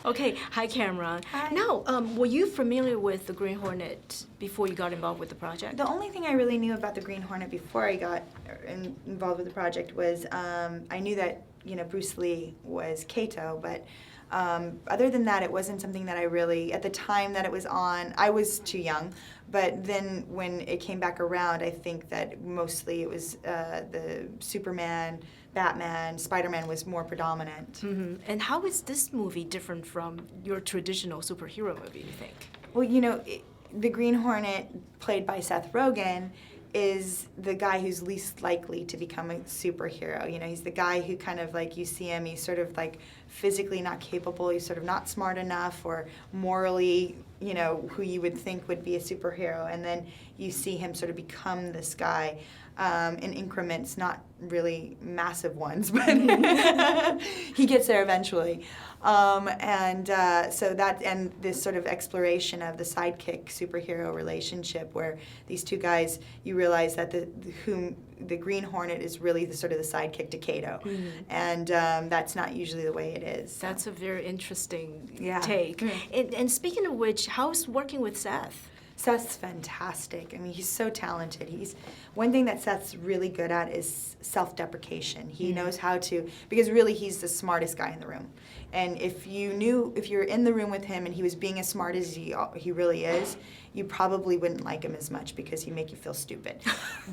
Okay, hi Cameron. Hi. Now, were you familiar with the Green Hornet before you got involved with the project? The only thing I really knew about the Green Hornet before I got involved with the project was I knew that Bruce Lee was Kato, but other than that, it wasn't something that I really, at the time that it was on, I was too young. But then when it came back around, I think that mostly it was the Superman, Batman, Spider-Man was more predominant. Mm-hmm. And how is this movie different from your traditional superhero movie, you think? Well, the Green Hornet, played by Seth Rogen, is the guy who's least likely to become a superhero. He's the guy who kind of like, you see him, he's sort of like physically not capable, he's sort of not smart enough or morally, who you would think would be a superhero. And then you see him sort of become this guy in increments, not really massive ones, but he gets there eventually. So that, and this sort of exploration of the sidekick superhero relationship, where these two guys, you realize that the Green Hornet is really the sidekick to Kato, and that's not usually the way it is. So. That's a very interesting take. And speaking of which, how's working with Seth? Seth's fantastic. I mean, he's so talented. One thing that Seth's really good at is self-deprecation. He knows how to, because really he's the smartest guy in the room. And if you're in the room with him and he was being as smart as he really is, you probably wouldn't like him as much because he'd make you feel stupid.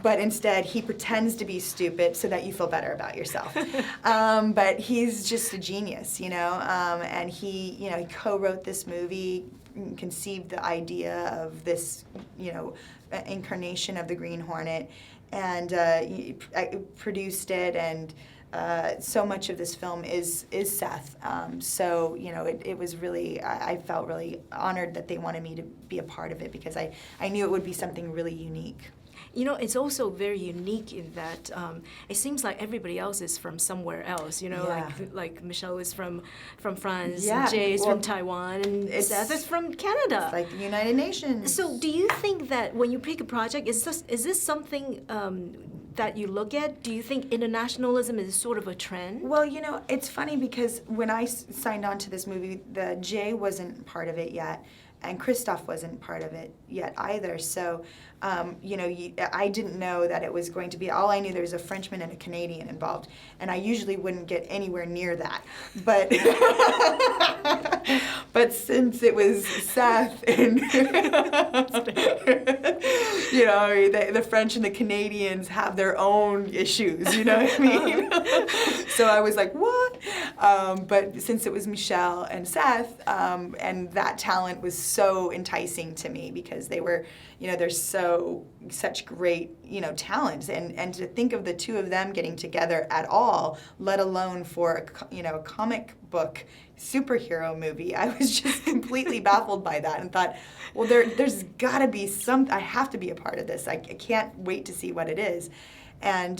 But instead, he pretends to be stupid so that you feel better about yourself. But he's just a genius, and he co-wrote this movie, conceived the idea of this, incarnation of the Green Hornet, and produced it, and so much of this film is Seth. So it was really, I felt really honored that they wanted me to be a part of it, because I knew it would be something really unique. It's also very unique in that it seems like everybody else is from somewhere else. Like Michelle is from France, Jay is from Taiwan, and Seth is from Canada. It's like the United Nations. So, do you think that when you pick a project, is this something that you look at? Do you think internationalism is sort of a trend? Well, it's funny because when I signed on to this movie, the Jay wasn't part of it yet, and Christoph wasn't part of it yet either. So, I didn't know that it was going to be, all I knew there was a Frenchman and a Canadian involved, and I usually wouldn't get anywhere near that. But, but since it was Seth and, the French and the Canadians have their own issues, you know what I mean? So I was like, what? But since it was Michelle and Seth, and that talent was so enticing to me, because they were, they're such great, talents, and to think of the two of them getting together at all, let alone for a comic book superhero movie, I was just completely baffled by that, and thought, well, there's got to be I have to be a part of this. I can't wait to see what it is. And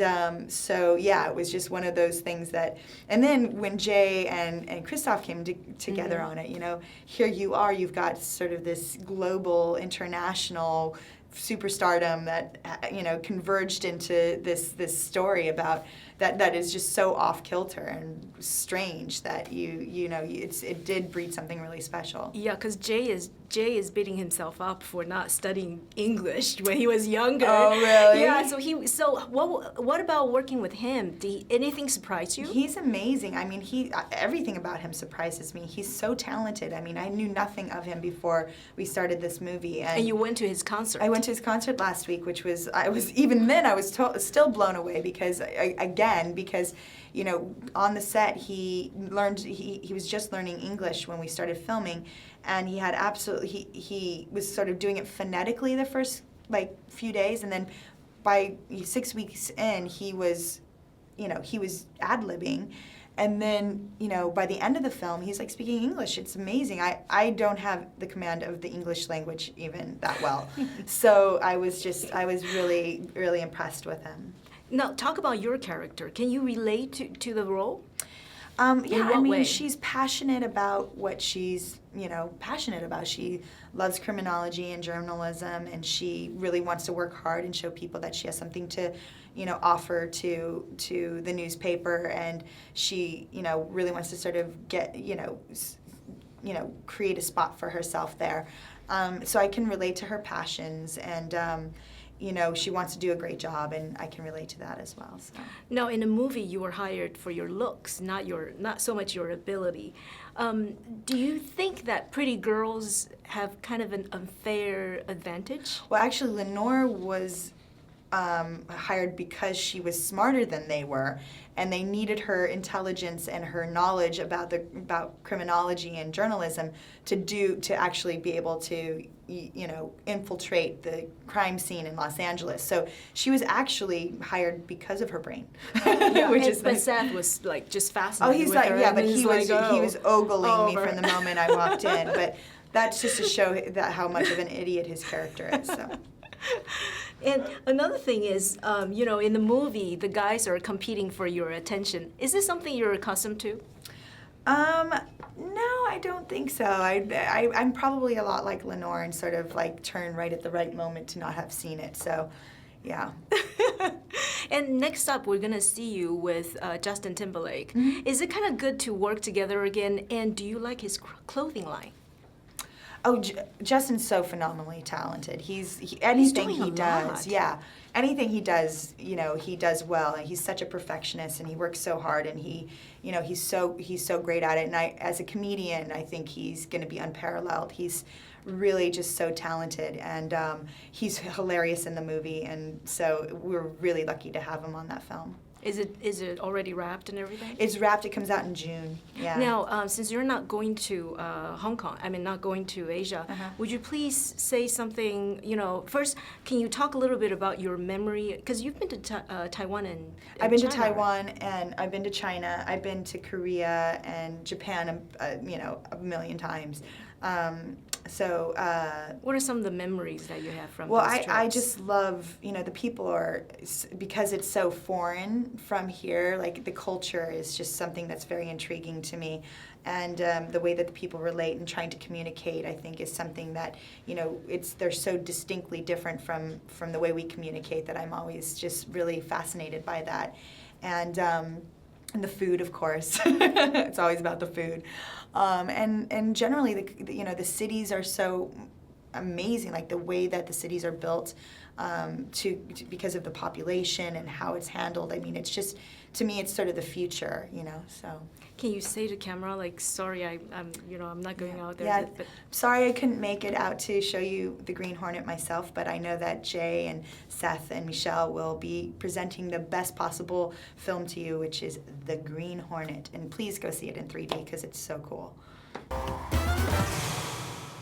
so, it was just one of those things that, and then when Jay and Christoph came together on it, here you are, you've got sort of this global, international superstardom that, converged into this story about that is just so off kilter and strange that it did breed something really special. Yeah, because Jay is beating himself up for not studying English when he was younger. Oh, really? Yeah. So what about working with him? Did anything surprise you? He's amazing. I mean, everything about him surprises me. He's so talented. I mean, I knew nothing of him before we started this movie. And you went to his concert. I went to his concert last week, which was even then I was still blown away, because on the set he was just learning English when we started filming, and he was sort of doing it phonetically the first few days, and then by 6 weeks in he was ad-libbing, and then by the end of the film he's speaking English. It's amazing. I don't have the command of the English language even that well. So I was really, really impressed with him. Now, talk about your character. Can you relate to the role? Way? She's passionate about what she's, passionate about. She loves criminology and journalism, and she really wants to work hard and show people that she has something to, offer to the newspaper, and she, really wants to sort of get, create a spot for herself there. So I can relate to her passions, and she wants to do a great job, and I can relate to that as well. So. Now, in a movie, you were hired for your looks, not so much your ability. Do you think that pretty girls have kind of an unfair advantage? Well, actually, Lenore was hired because she was smarter than they were, and they needed her intelligence and her knowledge about criminology and journalism to actually be able to infiltrate the crime scene in Los Angeles. So she was actually hired because of her brain. But Seth was like just fascinated. Oh, he's with like, her, yeah, but he like, was ogling me from the moment I walked in. But that's just to show that how much of an idiot his character is. So. And another thing is, in the movie, the guys are competing for your attention. Is this something you're accustomed to? No, I don't think so. I'm probably a lot like Lenore and sort of like turn right at the right moment to not have seen it. So, yeah. And next up, we're going to see you with Justin Timberlake. Mm-hmm. Is it kind of good to work together again? And do you like his clothing line? Oh, Justin's so phenomenally talented. Anything he does, anything he does, he does well. And he's such a perfectionist, and he works so hard, and he's so great at it. And as a comedian, I think he's going to be unparalleled. He's really just so talented, and he's hilarious in the movie. And so we're really lucky to have him on that film. Is it already wrapped and everything? It's wrapped. It comes out in June. Yeah. Now, since you're not going to Hong Kong, not going to Asia, would you please say something? First, can you talk a little bit about your memory? Because you've been to Taiwan and I've been China, to Taiwan, and I've been to China. I've been to Korea and Japan, a million times. What are some of the memories that you have from well, those trips? I just love, the people are, because it's so foreign from here, like the culture is just something that's very intriguing to me. And the way that the people relate and trying to communicate, I think, is something that, they're so distinctly different from the way we communicate that I'm always just really fascinated by that. And the food, of course. It's always about the food. And generally, the cities are so amazing, like the way that the cities are built because of the population and how it's handled. I mean, it's just, to me, it's sort of the future, so. Can you say to camera, like, sorry, I'm not going out there. Yeah, but sorry I couldn't make it out to show you the Green Hornet myself, but I know that Jay and Seth and Michelle will be presenting the best possible film to you, which is The Green Hornet. And please go see it in 3D because it's so cool.